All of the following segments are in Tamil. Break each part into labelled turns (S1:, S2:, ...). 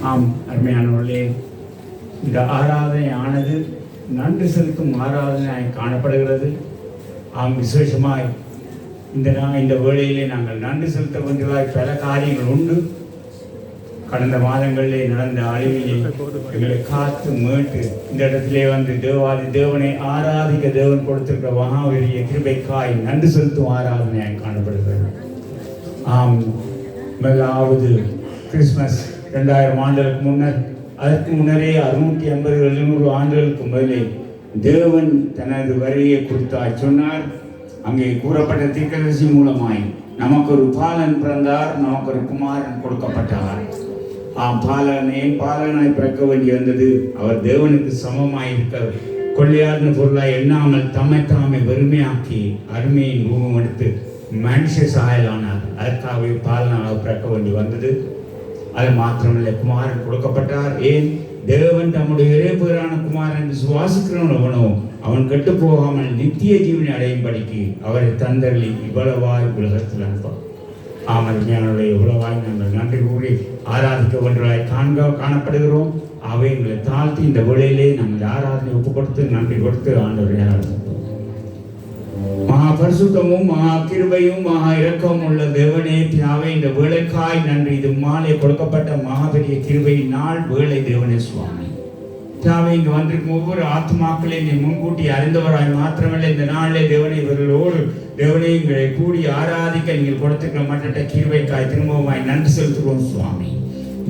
S1: ஆம் அருமையானவர்களே, இந்த ஆராதனையானது நன்றி செலுத்தும் ஆராதனையாய் காணப்படுகிறது. ஆம், விசேஷமாய் இந்த வேளையிலே நாங்கள் நன்றி செலுத்த வேண்டியதாய் பல காரியங்கள் உண்டு. கடந்த மாதங்களிலே நடந்த அழிவிலே எங்களை காத்து மீட்டு இந்த இடத்திலே வந்து தேவனை ஆராதிக்க தேவன் கொடுத்திருக்கிற மகாவெரிய கிருபைக்காய் நன்றி செலுத்தும் ஆராதனையாய் காணப்படுகிறது. ஆம், முதலாவது கிறிஸ்மஸ் 2000 ஆண்டுகளுக்கு முன்னர், அதற்கு முன்னரே 650-700 ஆண்டுகளுக்கு முதலே தேவன் தனது வருகையை குறித்தாய் சொன்னார். அங்கே கூறப்பட்ட தீர்க்கதரிசி மூலமாய் நமக்கு ஒரு பாலன் பிறந்தார், நமக்கு ஒரு குமாரன் கொடுக்கப்பட்டார். ஆம், பாலனாய் பிறக்க வேண்டி வந்தது. அவர் தேவனுக்கு சமமாய் இருக்க கொள்ளையாடின பொருளாய் எண்ணாமல் தம்மை தாமே வெறுமையாக்கி அருமையின் ரூபம் எடுத்து மனுஷ சாயலானார். அதற்காகவே பாலனாக பிறக்க வேண்டி வந்தது. அது மாத்திரமில்லை, குமாரன் கொடுக்கப்பட்டார். ஏன்? தேவன் தம்முடைய ஒரே பேரான குமாரன் விசுவாசிக்கிறவனோ அவன் கெட்டு போகாமல் நித்திய ஜீவனை அடையும்படிக்கு அவரை தந்தள்ளி இவ்வளவாய் உலகத்தில் அனுப்பார். ஆமருமையானவர்களை இவ்வளவாய் நாங்கள் நன்றி கூறி ஆராதிக்க ஒன்றாய் காணப்படுகிறோம். அவை எங்களை தாழ்த்தி இந்த வேளையிலே நாங்கள் ஆராதனை ஒப்பு கொடுத்து நன்றி கொடுத்து ஆண்டவரை ஆராதிப்போம். மகா பரிசுத்தமும் மகா கிருபையும் மகா இரக்கமும் உள்ள தேவனே பிதாவே, இந்த வேளைக்காய் நன்றி. இது மாலை கொடுக்கப்பட்ட மகாபெரிய கிருபையின் நாள் வேளை தேவனே சுவாமி. பிதாவே, இங்கு வந்திருக்கும் ஒவ்வொரு ஆத்மாக்களையும் நீ முன்கூட்டி அறிந்தவராய் மாத்திரமல்ல, இந்த நாளிலே தேவனை இவர்களோடு தேவனை எங்களை கூடி ஆராதிக்க நீங்கள் கொடுத்திருக்கிற மற்ற கிருபைக்காய் திரும்பவுமாய் நன்றி செலுத்துகிறோம் சுவாமி.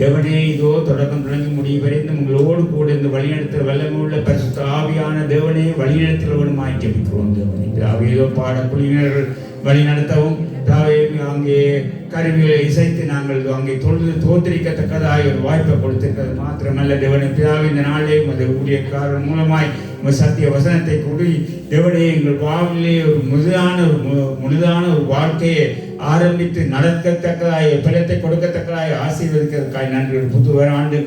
S1: தேவனே, இதோ தொடக்கம் தொடங்கி முடிவு வரைந்து உங்களோடு கூட இந்த வழிநடத்த வல்லமுள்ள பரிசுத்த ஆவியான தேவனே வழிநடத்துகிறவனுமாய் ஜெபிக்கிறோம். தேவனே பிதாவே, பாடக்குழுவினர்கள் வழி நடத்தவும், அங்கே கருவிகளை இசைத்து நாங்கள் அங்கே தோற்றிக்கத்தக்கதாக ஒரு வாய்ப்பை கொடுத்திருக்கிறது மாத்திரமல்ல தேவனை பிதாவே, இந்த நாளே உமது ஊழியக்காரர் மூலமாய் சத்திய வசனத்தை கூடி தேவனே எங்கள் வாழ்விலே ஒரு முழுதான ஒரு வாழ்க்கையை ஆரம்பித்து நடக்கத்தக்கதாய் பலத்தை கொடுக்கத்தக்கதாய் ஆசீர்வதிக்கிறதுக்காய் நன்றி. ஒரு புது ஆண்டு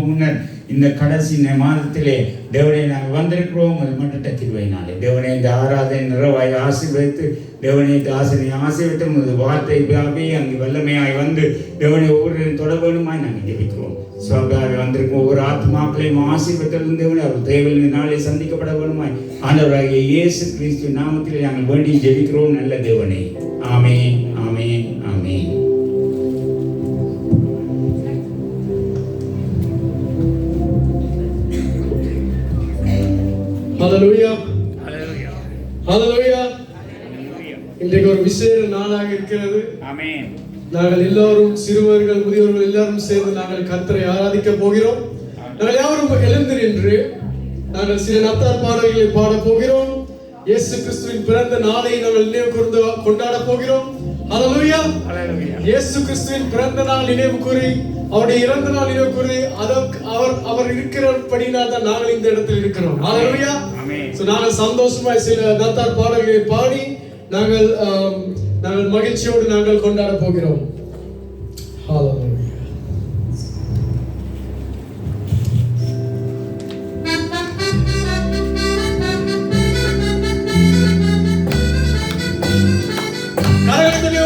S1: முன்னர் இந்த கடைசி மாதத்திலே தேவனை நாங்கள் வந்திருக்கிறோம். அது மட்டும் கிருபையினாலே தேவனை இந்த ஆராதனை நிறைவாய் ஆசீர்வதித்து தேவனை இந்த ஆசீர்வதித்து வார்த்தை அங்கு வல்லமையாய் வந்து தேவனை ஒவ்வொரு தொடர்புமாய் நாங்கள் ஜெபிக்கிறோம். சுவாமியாக வந்திருக்கும் ஒவ்வொரு ஆத்மாக்களையும் ஆசீர்வதித்திருந்த தேவனை அவர் தேவையில் நாளை சந்திக்கப்பட வேணுமாய் ஆண்டவராகிய இயேசு கிறிஸ்து நாமத்தில் நாங்கள் வேண்டி ஜெபிக்கிறோம். நல்ல தேவனே, ஆமென், ஆமென், ஆமென்.
S2: ஹல்லேலூயா, ஹல்லேலூயா. இன்றைக்கு ஒரு விசேஷ நாளாக இருக்கிறது.
S1: ஆமென்.
S2: நாங்கள் எல்லோரும் சிறுவர்கள் முதியோர்கள் எல்லாரும் சேர்ந்து நாங்கள் கர்த்தரை ஆராதிக்க போகிறோம். நாங்கள் யாரும் எழுந்து நின்று நாங்கள் சில நத்தார் பாடல்களை பாட போகிறோம். இயேசு கிறிஸ்துவின் பிறந்த நாளை நாங்கள் நினைவு கூர்ந்து கொண்டாட போகிறோம். ஹல்லேலூயா, ஹல்லேலூயா. இயேசு கிறிஸ்துவின் பிறந்த நாள் நினைவு கூறி அவருடைய இறந்த நாள் நினைவு கூறி அவர் இருக்கிறபடினால் தான் நாங்கள் இந்த இடத்தில் இருக்கிறோம். ஹல்லேலூயா. சோ நாங்கள் சந்தோஷமாய் சில நத்தார் பாடல்களை பாடி நாங்கள் மகிழ்ச்சியோடு நாங்கள் கொண்டாட போகிறோம். ஹல்லேலூயா.
S3: Hallelujah.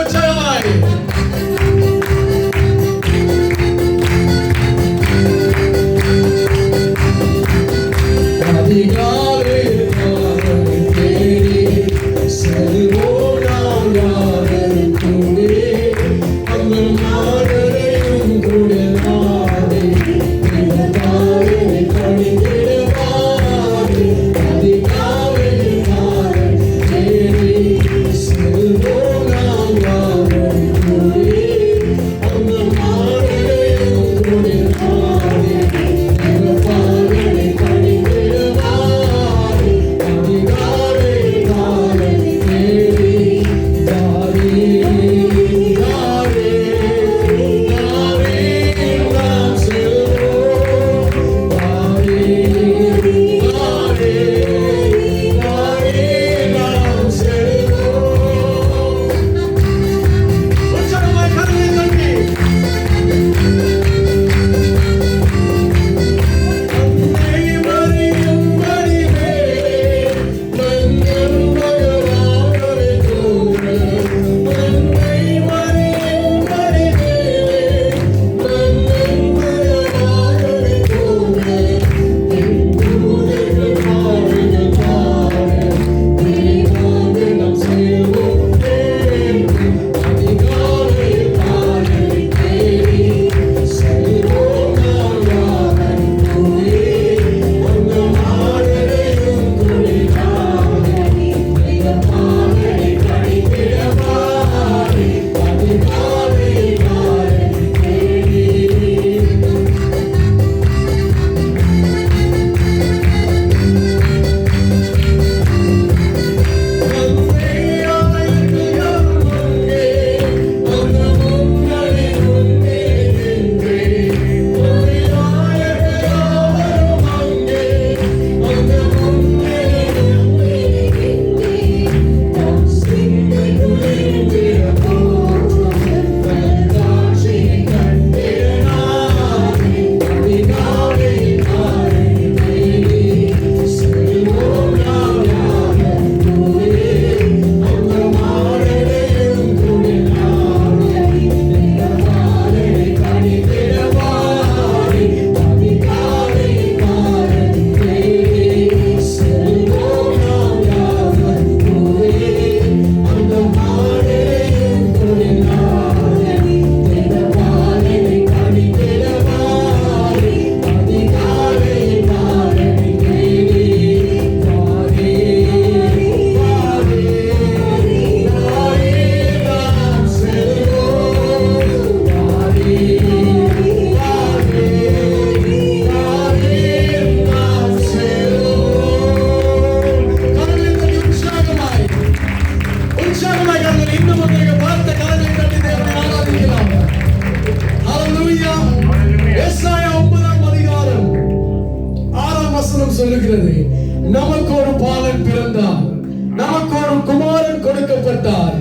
S2: வசனம் சொல்லுகிறது, நமக்கு ஒரு பாலன் பிறந்தார், நமக்கு ஒரு குமாரன் கொடுக்கப்பட்டார்,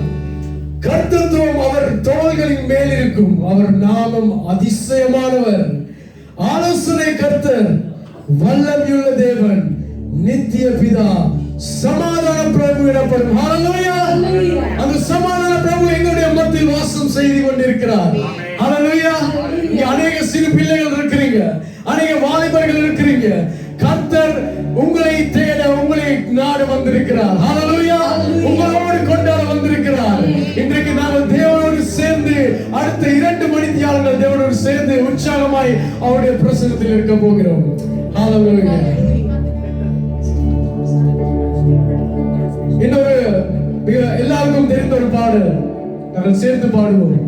S2: கர்த்தத்துவம் அவர் தோள்களின் மேல் இருக்கும், அவர் நாமம் அதிசயமானவர், ஆலோசனை கர்த்தர், வல்லமையுள்ள தேவன், நித்திய பிதா, சமாதான பிரபு எனப்படும். ஹல்லேலூயா. அந்த சமாதான பிரபு எங்களுடைய மத்தியில் வாசம் செய்து கொண்டிருக்கிறார். ஹல்லேலூயா. இங்க அநேக சிறு பிள்ளைகள் இருக்கிறீங்க, அநேக வாலிபர்கள் இருக்கிறீங்க. கர்த்தர் உங்களை தேட, உங்களை நாட வந்திருக்கிறார். ஹல்லேலூயா. உங்களோடு கொண்டாட வந்திருக்கிறார். இன்றைக்கு நாங்கள் தேவனோடு சேர்ந்து அடுத்த 2 மணித்தியாலங்கள் தேவனோடு சேர்ந்து உற்சாகமாய் அவருடைய பிரசன்னத்தில் இருக்க போகிறோம். ஹல்லேலூயா. இன்னொரு எல்லாருக்கும் தெரிந்த ஒரு பாடல் நாங்கள் சேர்ந்து பாடுவோம்.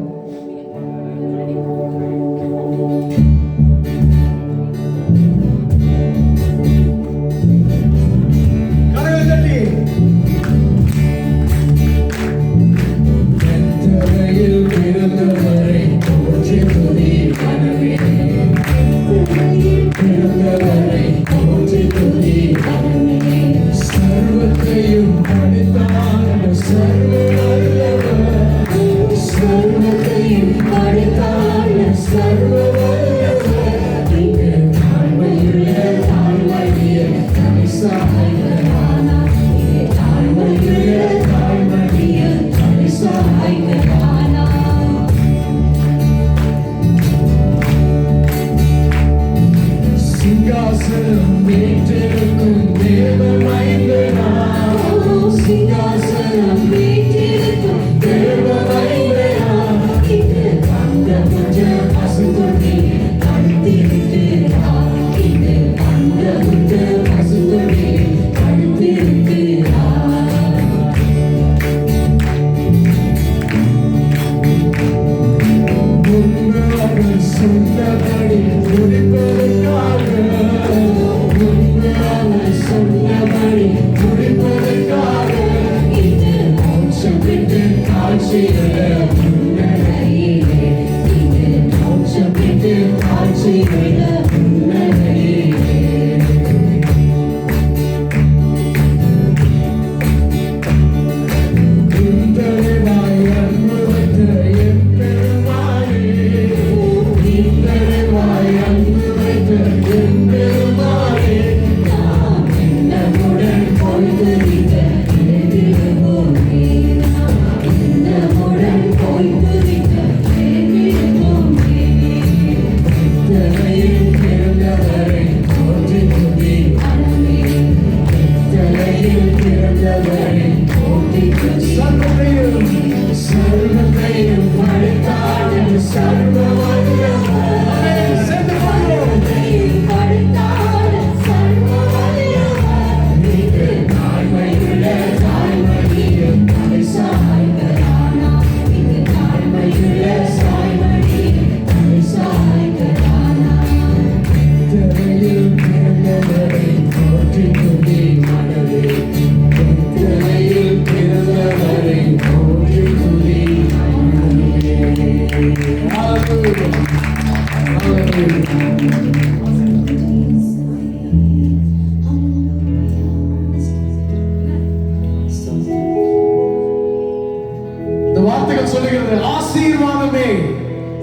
S2: வார்த்தைகள் சொல்லுகிறது, ஆசீர்வாதமே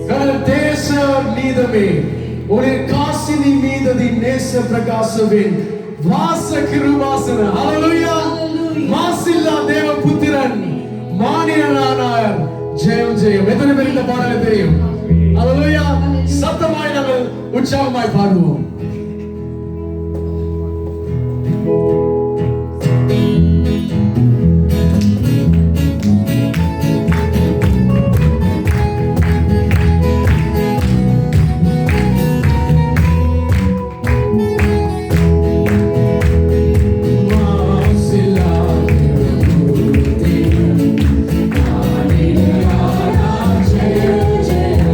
S2: கடல் தேச நீதமே ஒளிர் காசினி மீததி நேச பிரகாசவேன் வாச கிருபாசன. ஹல்லேலூயா. மாசில்லா தேவ புத்திரன் மானியனானார். ஜெயம் ஜெயம். எத்தனை பேர் இந்த பாடலை தெரியும்? ஹல்லேலூயா. சத்தமாய் நாங்கள் உற்சாகமாய் பாடுவோம்.
S3: Jaya Jaya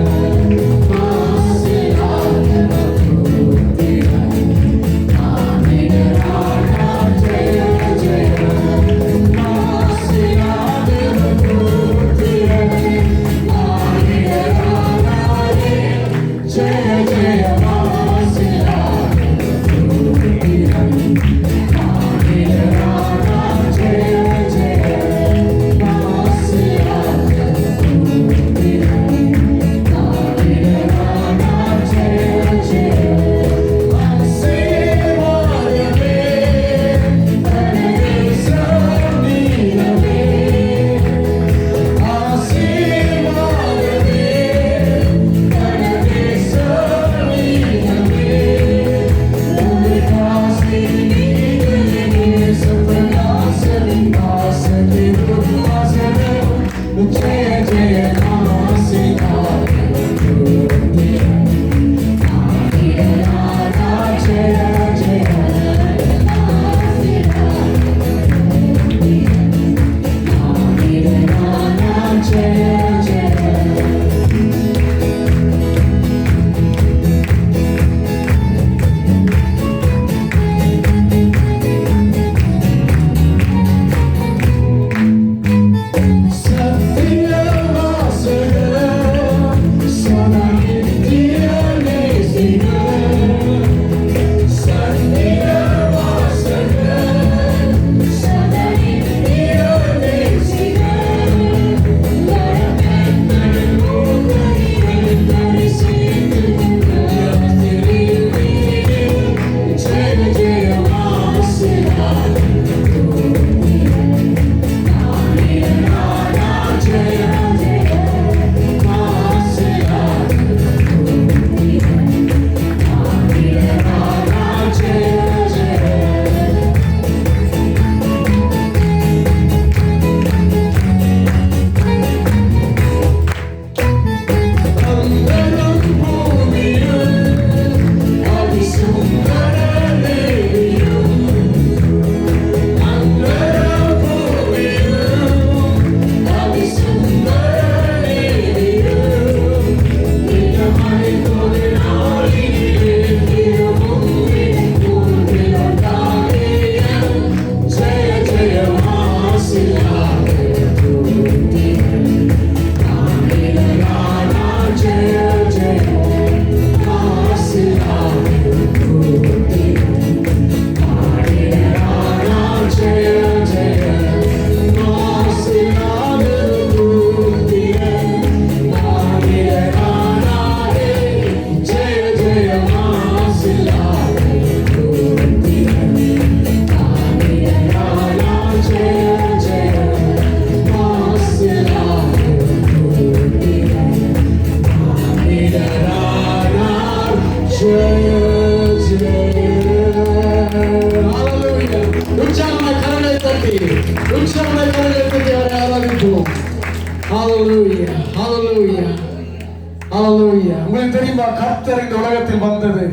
S2: உங்களுக்கு தெரியுமா, கர்த்தர் இந்த உலகத்தில் வந்தது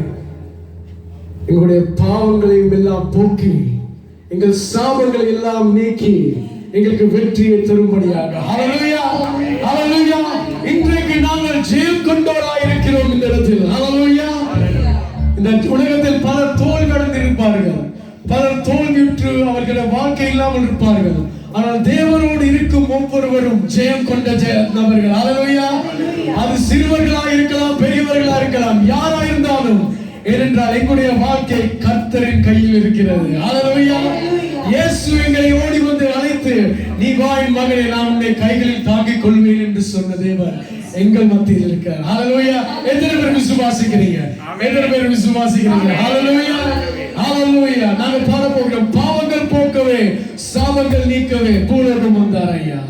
S2: எங்களுடைய பாவங்களையும் எல்லாம் போக்கி எங்கள் சாபங்களை எல்லாம் நீக்கி எங்களுக்கு வெற்றியை தரும்படியாக. ஹல்லேலூயா, ஹல்லேலூயா. இன்றைக்கு நாங்கள் ஜெயம் கொண்டவராய் இருக்கிறோம் இந்த இடத்தில். ஹல்லேலூயா. இந்த உலகத்தில் பலர் தோல்வி அடைந்திருப்பார்கள், பலர் தோல்வியுற்று அவர்களுடைய வாழ்க்கை இல்லாமல் இருப்பார்கள். ஆனால் தேவனோடு இருக்கும் ஒவ்வொருவரும் ஜெயம் கொண்ட நபர்கள். ஹல்லேலூயா. அது சிறுவர்களாக இருக்கலாம், பெரியவர்களாக இருக்கலாம், யாரா இருந்தாலும். ஏனென்றால் எங்களுடைய வாழ்க்கை கர்த்தரின் கையில் இருக்கிறது. ஹல்லேலூயா. இயேசு எங்களை ஓடி வந்து அழைத்து, நீ வா என் மகனே, நான் உன்னை கைகளில் தாங்கிக் கொள்வேன் என்று சொன்ன தேவன் எங்கள் மத்தியில் இருக்கார். ஹல்லேலூயா. எத்தனை பேர் விசுவாசிக்கிறீங்க? எத்தனை பேர் விசுவாசிக்கிறீங்க? ஹல்லேலூயா, ஹல்லேலூயா. நாங்கள் பாட போகிறோம், பாவங்கள் போக்கவே சாபங்கள் நீக்கவே பூலோகம் வந்தார் ஐயா.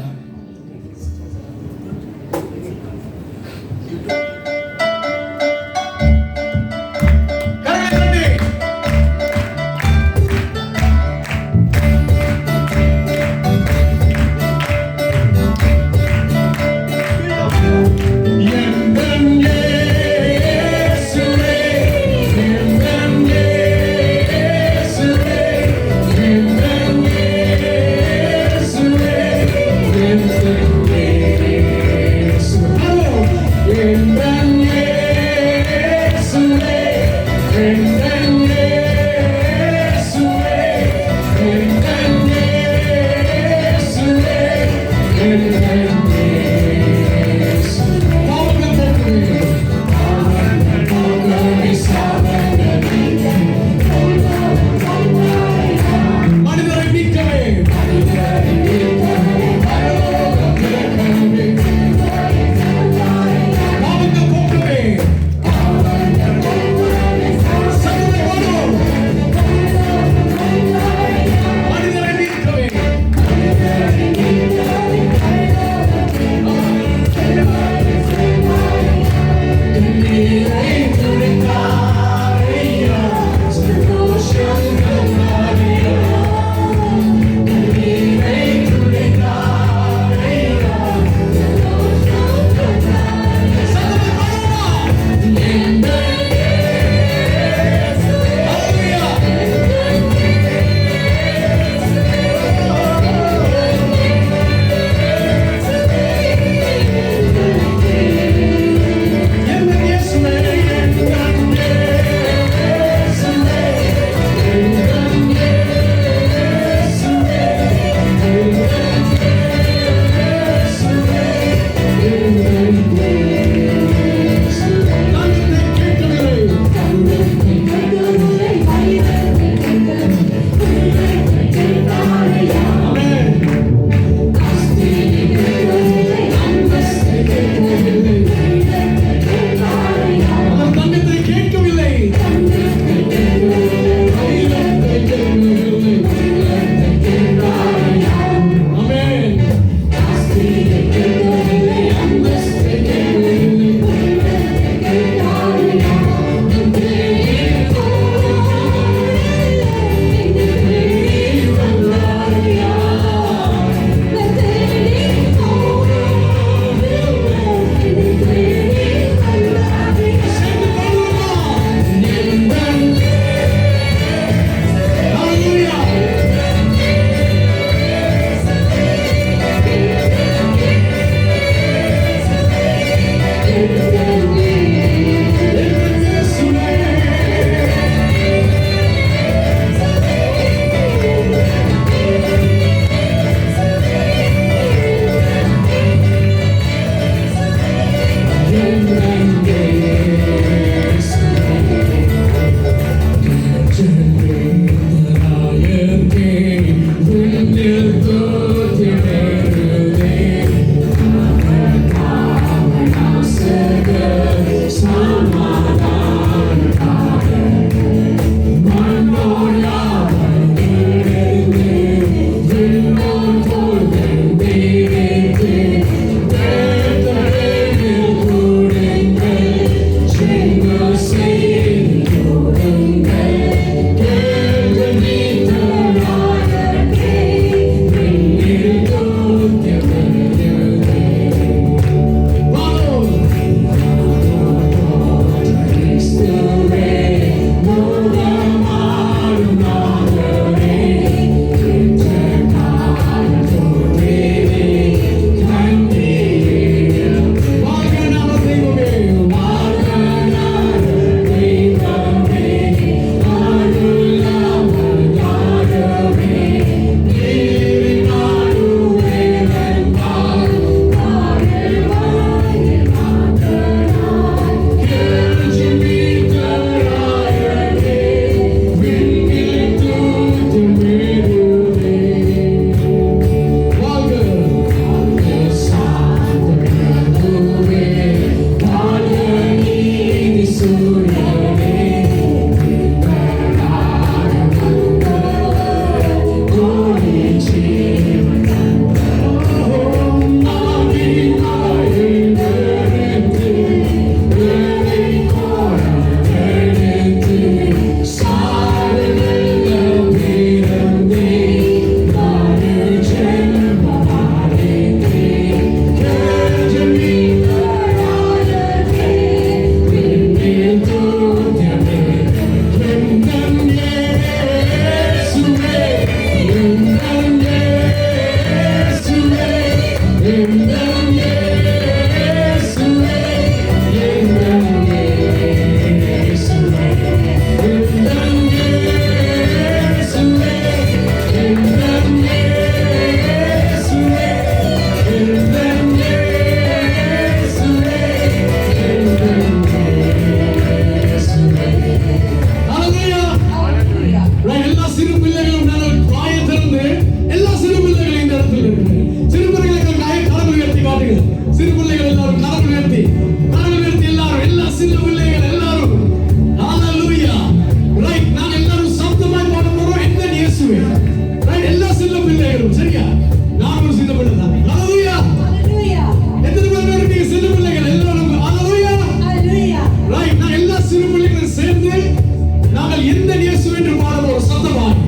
S2: நாங்கள் எந்த இயேசு என்று பாடுவோம் சத்தமாய்.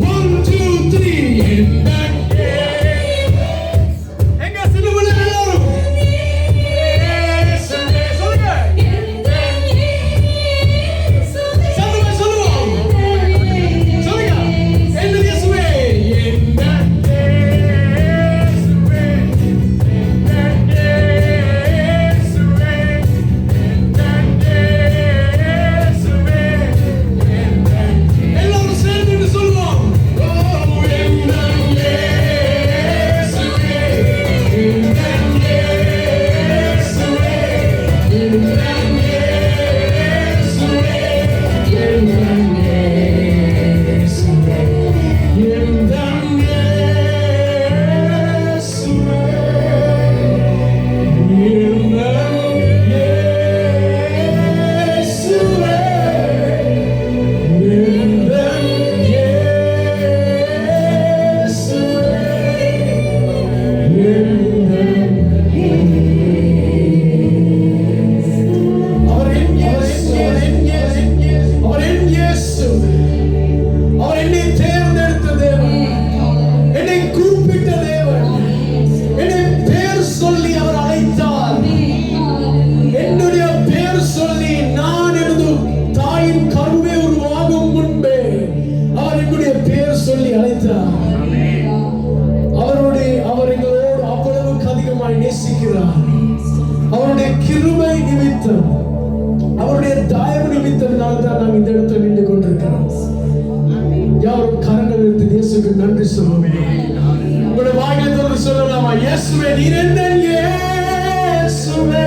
S2: 1 2 3 எந்த எங்க சிலுவையில் எல்லாரும் இயேசுவே சொல்லுங்க. சத்தமா சொல்லுவோம். சொல்லுங்க. எந்த இயேசுவே எந்த எல்லாரும் சேர்ந்து சொல்லுவோம். அவருடைய கிருபை நிமித்தம், அவருடைய தயவு நிமித்தத்தினால் தான் நாம் இந்த இடத்துல நின்று கொண்டிருக்கிறோம். யாரும் கரங்கள் எடுத்து இயேசுக்கு நன்றி சொல்லுவோம். உங்களுடைய வாயிலை திறந்து சொல்லலாமா? இயேசுவே நீர் என்ன, இயேசுவே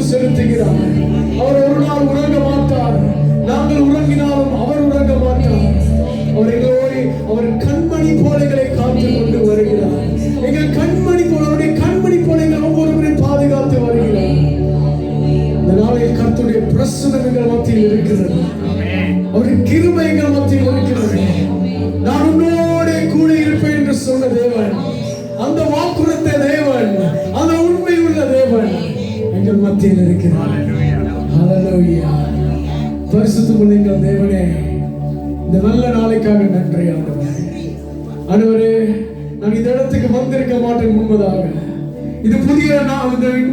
S2: செலுத்துகிறார். அவர் ஒரு நாள் உறங்க மாட்டார். நாங்கள் உறங்கினாலும் அவர் உறங்க மாட்டார். அவர் எங்களோடு அவர் கண்மணி போலைகளை காத்து கொண்டு வருகிறார். எங்கள் கண்மணி போல, அவருடைய கண்மணி போலைகள் ஒவ்வொருவரையும் பாதுகாத்து வருகிறார். இந்த நாளில் கர்த்தருடைய பிரசன்னம் எங்கள் மத்தியில் இருக்கிறது. அவருடைய கிருபை எங்கள் மத்தியில் இருக்கிறது. நான் உன்னோடு கூட இருப்பேன் என்று சொன்ன தேவன், அந்த வாக்குறுத்த தேவன், அந்த உண்மை உள்ள தேவன் எங்கள் மத்தியில் இருக்கிறார். ஹல்லேலூயா. பரிசுத்தமுள்ள எங்கள் தேவனே, இந்த நல்ல நாளைக்காக நன்றி ஆண்டவரே. ஆண்டவரே, நான் இந்த இடத்துக்கு வந்திருக்க மாட்டேன் முன்பதாக. இது புதிய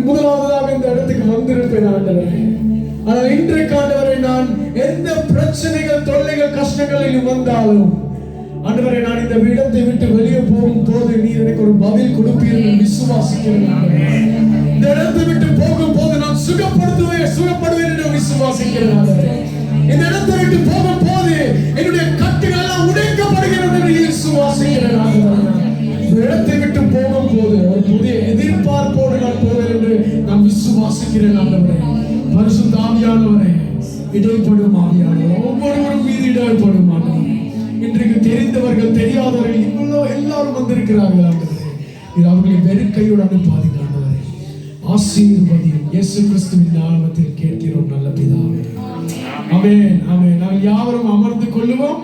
S2: முதலாவதாக இந்த இடத்துக்கு வந்திருப்பேன் ஆண்டவரே. ஆனால் இன்றைக்கு ஆண்டவரே, நான் எந்த பிரச்சனைகள், தொல்லைகள், கஷ்டங்களில் வந்தாலும் ஆண்டவரே, நான் இந்த இடத்தை விட்டு வெளியே போகும் போது நீர் எனக்கு ஒரு பதில் கொடுப்பீர்கள் விசுவாசிக்கிறேன். இந்த இடத்தை விட்டு போகும் போது நான் சுகப்படுவேன் என்று விசுவாசிக்கிறேன். இந்த இடத்தை விட்டு போகும் போது என்னுடைய கட்டுகள் எல்லாம் உடைக்கப்படுகிறது என்று விசுவாசிக்கிறேன். இந்த இடத்தை விட்டு போகும் போது ஒரு புதிய எதிர்பார்ப்போடு நான் போவேன் என்று நான் விசுவாசிக்கிறேன். ஆண்டவரே, பரிசுத்த ஆவியானவரே, இடைப்படும் ஆவியானவரே, ஒவ்வொருவரும் மீது இடைப்படும் ஆண்டவரே. இன்றைக்கு தெரிந்தவர்கள், தெரியாதவர்கள் இவ்வளோ எல்லாரும் வந்திருக்கிறார்கள் ஆண்டவரே. இது அவர்களை வெறுக்கையோடு அனுப்பாதீங்க ஆண்டவரே. ஆசீர்வதியும் இயேசு கிறிஸ்துவின் நாமத்தில் கேட்கிறோம் நல்ல பிதாவே. ஆமென். ஆமென். நாம் யாவரும் அமர்ந்து கொள்ளுவோம்.